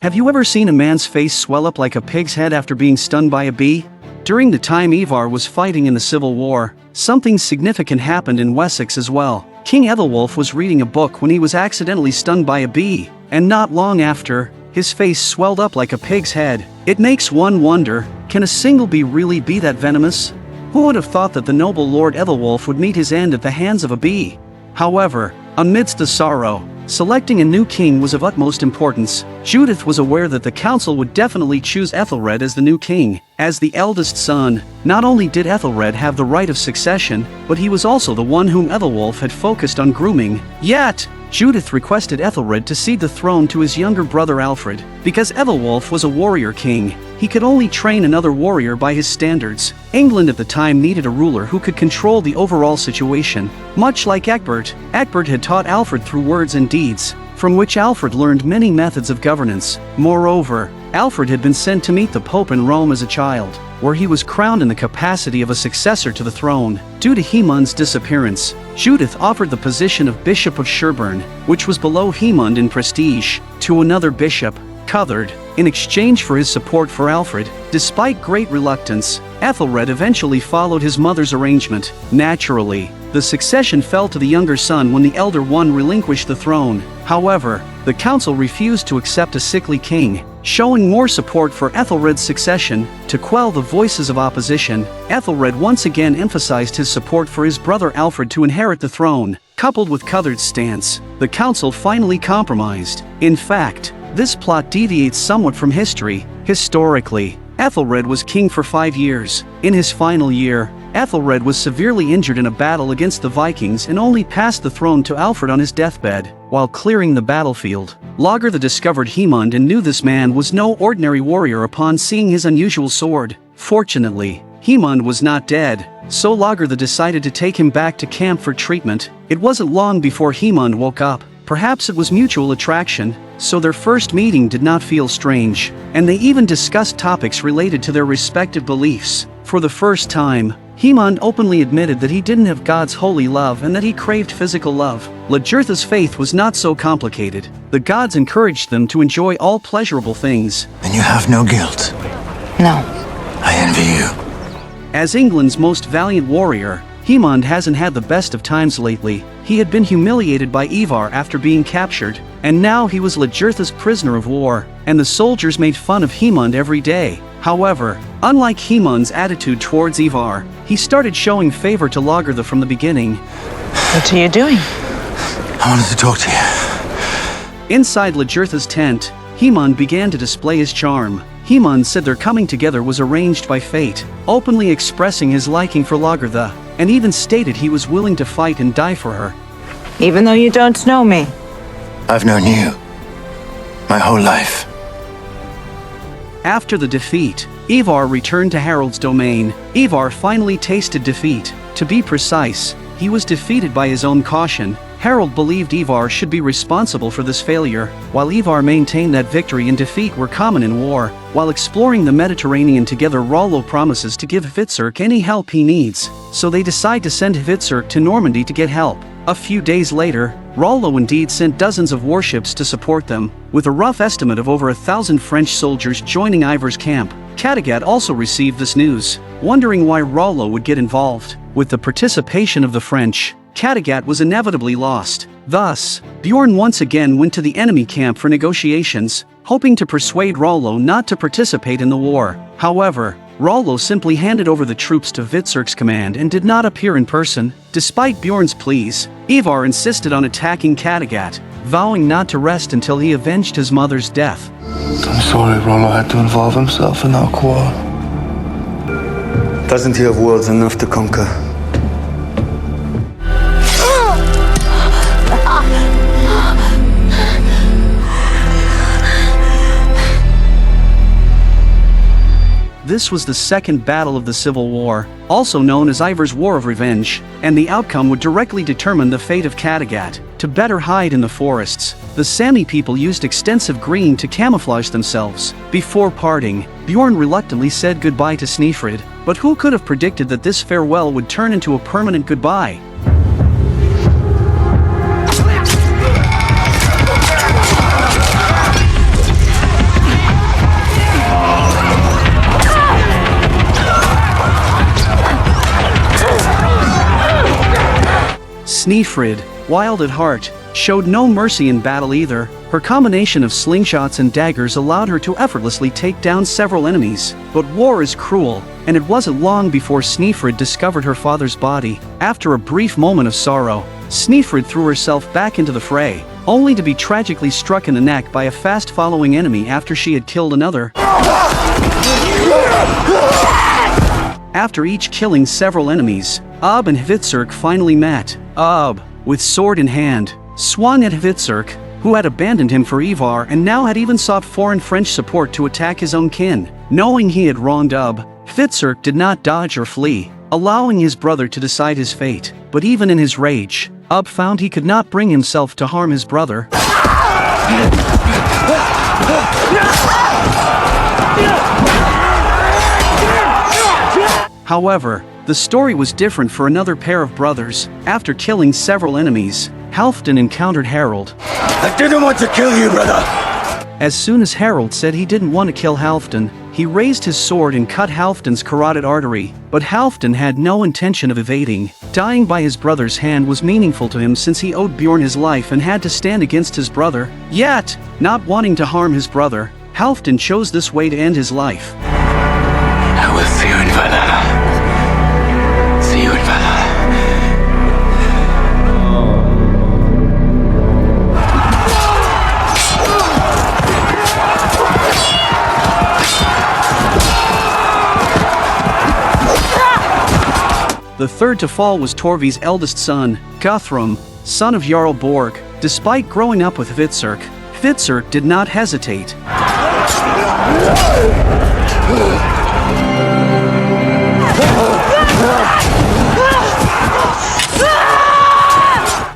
Have you ever seen a man's face swell up like a pig's head after being stung by a bee? During the time Ivar was fighting in the Civil War, something significant happened in Wessex as well. King Ethelwulf was reading a book when he was accidentally stung by a bee, and not long after, his face swelled up like a pig's head. It makes one wonder, can a single bee really be that venomous? Who would have thought that the noble Lord Ethelwulf would meet his end at the hands of a bee? However, amidst the sorrow, selecting a new king was of utmost importance. Judith was aware that the council would definitely choose Ethelred as the new king. As the eldest son, not only did Ethelred have the right of succession, but he was also the one whom Ethelwulf had focused on grooming. Yet, Judith requested Ethelred to cede the throne to his younger brother Alfred. Because Ethelwulf was a warrior king, he could only train another warrior by his standards. England at the time needed a ruler who could control the overall situation. Much like Egbert, Egbert had taught Alfred through words and deeds, from which Alfred learned many methods of governance. Moreover, Alfred had been sent to meet the Pope in Rome as a child, where he was crowned in the capacity of a successor to the throne. Due to Heahmund's disappearance, Judith offered the position of Bishop of Sherborne, which was below Heahmund in prestige, to another bishop, Cuthred, in exchange for his support for Alfred. Despite great reluctance, Ethelred eventually followed his mother's arrangement. Naturally, the succession fell to the younger son when the elder one relinquished the throne. However, the council refused to accept a sickly king, showing more support for Ethelred's succession. To quell the voices of opposition, Ethelred once again emphasized his support for his brother Alfred to inherit the throne. Coupled with Cuthred's stance, the council finally compromised. In fact, this plot deviates somewhat from history. Historically, Ethelred was king for 5 years. In his final year, Ethelred was severely injured in a battle against the Vikings and only passed the throne to Alfred on his deathbed. While clearing the battlefield, Lager discovered Heahmund and knew this man was no ordinary warrior upon seeing his unusual sword. Fortunately, Heahmund was not dead, so Lager decided to take him back to camp for treatment. It wasn't long before Heahmund woke up. Perhaps it was mutual attraction, so their first meeting did not feel strange, and they even discussed topics related to their respective beliefs. For the first time, Heahmund openly admitted that he didn't have God's holy love and that he craved physical love. Lagertha's faith was not so complicated. The gods encouraged them to enjoy all pleasurable things. And you have no guilt? No. I envy you. As England's most valiant warrior, Heahmund hasn't had the best of times lately. He had been humiliated by Ivar after being captured, and now he was Lagertha's prisoner of war, and the soldiers made fun of Heahmund every day. However, unlike Heahmund's attitude towards Ivar, he started showing favor to Lagertha from the beginning. What are you doing? I wanted to talk to you. Inside Lagertha's tent, Heahmund began to display his charm. Heahmund said their coming together was arranged by fate, openly expressing his liking for Lagertha, and even stated he was willing to fight and die for her. Even though you don't know me? I've known you my whole life. After the defeat, Ivar returned to Harold's domain. Ivar finally tasted defeat. To be precise, he was defeated by his own caution. Harold believed Ivar should be responsible for this failure, while Ivar maintained that victory and defeat were common in war. While exploring the Mediterranean together, Rollo promises to give Hvitserk any help he needs, so they decide to send Hvitserk to Normandy to get help. A few days later, Rollo indeed sent dozens of warships to support them, with a rough estimate of over 1,000 French soldiers joining Ivar's camp. Kattegat also received this news, wondering why Rollo would get involved. With the participation of the French, Kattegat was inevitably lost. Thus, Bjorn once again went to the enemy camp for negotiations, hoping to persuade Rollo not to participate in the war. However, Rollo simply handed over the troops to Hvitserk's command and did not appear in person. Despite Bjorn's pleas, Ivar insisted on attacking Kattegat, vowing not to rest until he avenged his mother's death. I'm sorry Rollo had to involve himself in our quarrel. Doesn't he have worlds enough to conquer? This was the Second Battle of the Civil War, also known as Ivar's War of Revenge, and the outcome would directly determine the fate of Kattegat. To better hide in the forests, the Sami people used extensive green to camouflage themselves. Before parting, Bjorn reluctantly said goodbye to Snefrid, but who could have predicted that this farewell would turn into a permanent goodbye? Snefrid, wild at heart, showed no mercy in battle either. Her combination of slingshots and daggers allowed her to effortlessly take down several enemies. But war is cruel, and it wasn't long before Snefrid discovered her father's body. After a brief moment of sorrow, Snefrid threw herself back into the fray, only to be tragically struck in the neck by a fast-following enemy after she had killed another. After each killing several enemies, Ob and Hvitserk finally met. Ob, with sword in hand, swung at Hvitserk, who had abandoned him for Ivar and now had even sought foreign French support to attack his own kin. Knowing he had wronged Ob, Hvitserk did not dodge or flee, allowing his brother to decide his fate. But even in his rage, Ob found he could not bring himself to harm his brother. However, the story was different for another pair of brothers. After killing several enemies, Halfdan encountered Harald. I didn't want to kill you, brother. As soon as Harald said he didn't want to kill Halfdan, he raised his sword and cut Halfdan's carotid artery. But Halfdan had no intention of evading. Dying by his brother's hand was meaningful to him since he owed Bjorn his life and had to stand against his brother. Yet, not wanting to harm his brother, Halfdan chose this way to end his life. I will see you in Valhalla. See you in Valhalla. The third to fall was Torvi's eldest son, Guthrum, son of Jarl Borg. Despite growing up with Hvitserk, Hvitserk did not hesitate.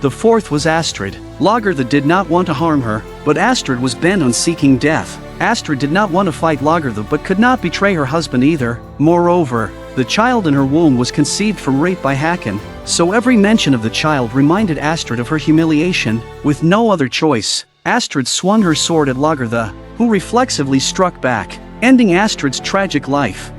The fourth was Astrid. Lagertha did not want to harm her, but Astrid was bent on seeking death. Astrid did not want to fight Lagertha but could not betray her husband either. Moreover, the child in her womb was conceived from rape by Håkon, so every mention of the child reminded Astrid of her humiliation. With no other choice, Astrid swung her sword at Lagertha, who reflexively struck back, ending Astrid's tragic life.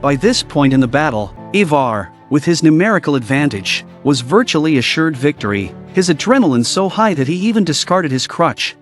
By this point in the battle, Ivar, with his numerical advantage, was virtually assured victory, his adrenaline so high that he even discarded his crutch.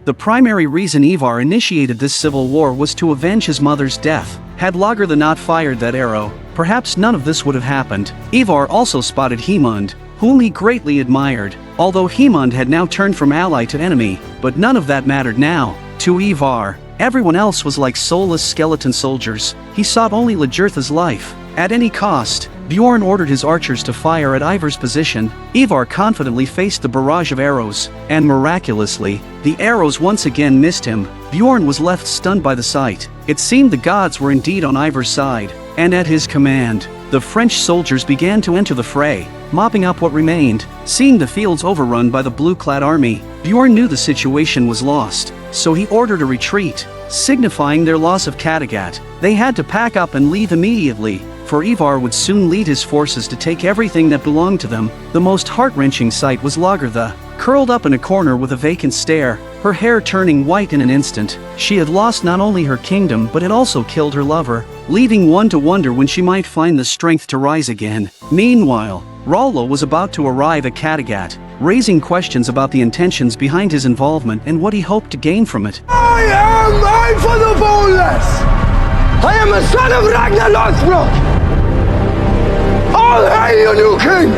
The primary reason Ivar initiated this civil war was to avenge his mother's death. Had Lagertha not fired that arrow, perhaps none of this would have happened. Ivar also spotted Heahmund, whom he greatly admired, although Heahmund had now turned from ally to enemy, but none of that mattered now. To Ivar, everyone else was like soulless skeleton soldiers. He sought only Lagertha's life. At any cost, Bjorn ordered his archers to fire at Ivar's position. Ivar confidently faced the barrage of arrows, and miraculously, the arrows once again missed him. Bjorn was left stunned by the sight. It seemed the gods were indeed on Ivar's side, and at his command, the French soldiers began to enter the fray, mopping up what remained. Seeing the fields overrun by the blue-clad army, Bjorn knew the situation was lost, so he ordered a retreat, signifying their loss of Kattegat. They had to pack up and leave immediately, for Ivar would soon lead his forces to take everything that belonged to them. The most heart-wrenching sight was Lagertha, curled up in a corner with a vacant stare, her hair turning white in an instant. She had lost not only her kingdom but had also killed her lover, leaving one to wonder when she might find the strength to rise again. Meanwhile, Rollo was about to arrive at Kattegat, raising questions about the intentions behind his involvement and what he hoped to gain from it. I am Ivar the Boneless! I am a son of Ragnar Lothbrok! All hail your new king!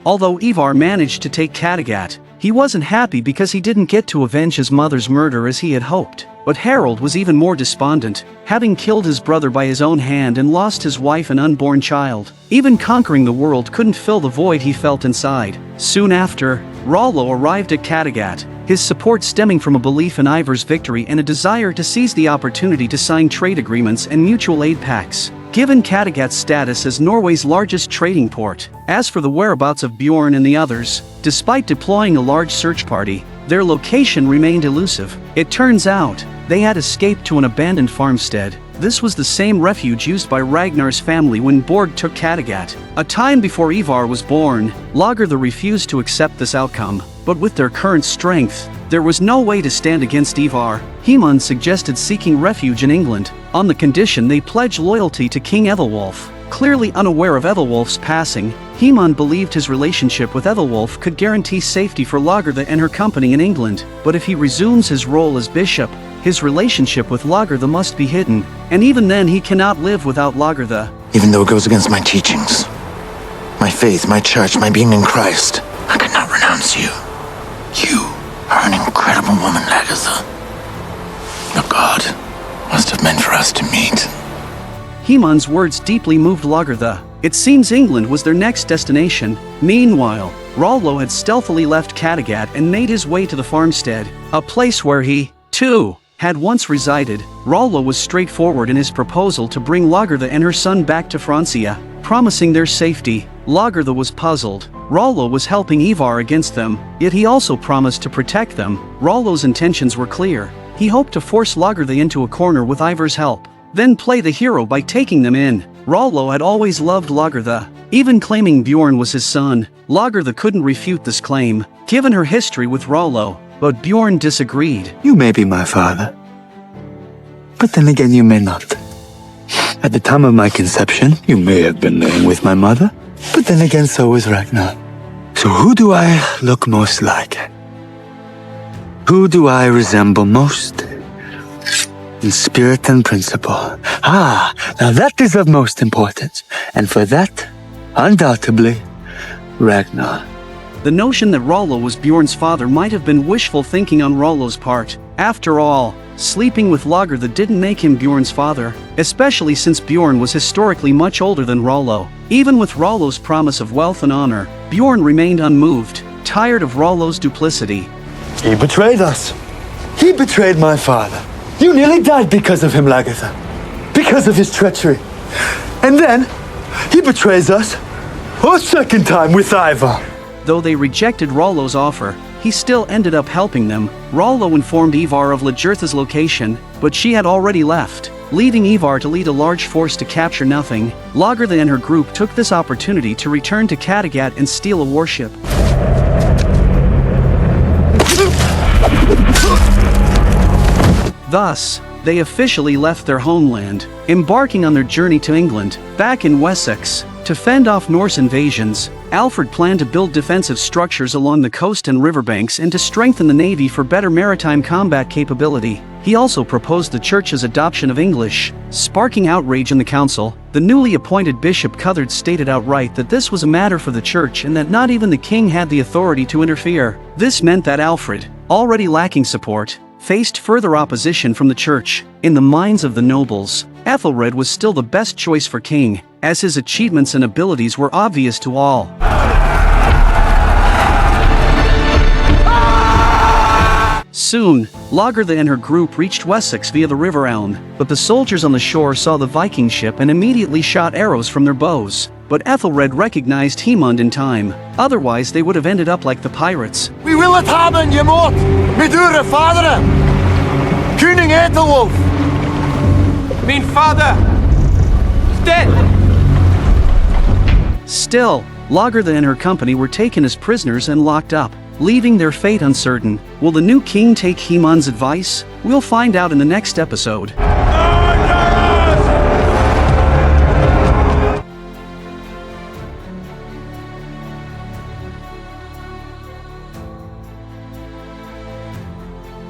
Although Ivar managed to take Kattegat, he wasn't happy because he didn't get to avenge his mother's murder as he had hoped. But Harald was even more despondent, having killed his brother by his own hand and lost his wife and unborn child. Even conquering the world couldn't fill the void he felt inside. Soon after, Rollo arrived at Kattegat, his support stemming from a belief in Ivar's victory and a desire to seize the opportunity to sign trade agreements and mutual aid pacts. given Kattegat's status as Norway's largest trading port. As for the whereabouts of Bjorn and the others, despite deploying a large search party, their location remained elusive. It turns out, they had escaped to an abandoned farmstead. This was the same refuge used by Ragnar's family when Borg took Kattegat. A time before Ivar was born, Lagertha refused to accept this outcome, but with their current strength, there was no way to stand against Ivar. Heahmund suggested seeking refuge in England, on the condition they pledge loyalty to King Ethelwulf. Clearly unaware of Ethelwulf's passing, Heahmund believed his relationship with Ethelwulf could guarantee safety for Lagertha and her company in England, but if he resumes his role as bishop, his relationship with Lagertha must be hidden, and even then he cannot live without Lagertha. Even though it goes against my teachings, my faith, my church, my being in Christ, I cannot renounce you. You are an incredible woman, Lagertha. A god must have meant for us to meet. Heahmund's words deeply moved Lagertha. It seems England was their next destination. Meanwhile, Rollo had stealthily left Kattegat and made his way to the farmstead, a place where he, too, had once resided. Rollo was straightforward in his proposal to bring Lagertha and her son back to Francia, promising their safety. Lagertha was puzzled. Rollo was helping Ivar against them, yet he also promised to protect them. Rollo's intentions were clear. He hoped to force Lagertha into a corner with Ivar's help, then play the hero by taking them in. Rollo had always loved Lagertha, even claiming Bjorn was his son. Lagertha couldn't refute this claim, given her history with Rollo, but Bjorn disagreed. You may be my father, but then again you may not. At the time of my conception, you may have been laying with my mother, but then again so was Ragnar. So who do I look most like? Who do I resemble most? In spirit and principle. Ah, now that is of most importance. And for that, undoubtedly, Ragnar. The notion that Rollo was Bjorn's father might have been wishful thinking on Rollo's part. After all, sleeping with Lagertha didn't make him Bjorn's father, especially since Bjorn was historically much older than Rollo. Even with Rollo's promise of wealth and honor, Bjorn remained unmoved, tired of Rollo's duplicity. He betrayed us. He betrayed my father. You nearly died because of him, Lagertha. Because of his treachery. And then, he betrays us a second time with Ivar. Though they rejected Rollo's offer, he still ended up helping them. Rollo informed Ivar of Lagertha's location, but she had already left, leaving Ivar to lead a large force to capture nothing. Lagertha and her group took this opportunity to return to Kattegat and steal a warship. Thus, they officially left their homeland, embarking on their journey to England. Back in Wessex, to fend off Norse invasions, Alfred planned to build defensive structures along the coast and riverbanks and to strengthen the navy for better maritime combat capability. He also proposed the church's adoption of English, sparking outrage in the council. The newly appointed Bishop Cuthard stated outright that this was a matter for the church and that not even the king had the authority to interfere. This meant that Alfred, already lacking support, faced further opposition from the church. In the minds of the nobles, Ethelred was still the best choice for king, as his achievements and abilities were obvious to all. Soon, Lagertha and her group reached Wessex via the River Elne, but the soldiers on the shore saw the Viking ship and immediately shot arrows from their bows. But Ethelred recognized Heahmund in time, otherwise they would have ended up like the pirates. We will it Heahmund, je moet! We doen het, vaderen! Koning Ethelwulf! Mijn father is dead! Still, Lagertha and her company were taken as prisoners and locked up, leaving their fate uncertain. Will the new king take Heahmund's advice? We'll find out in the next episode.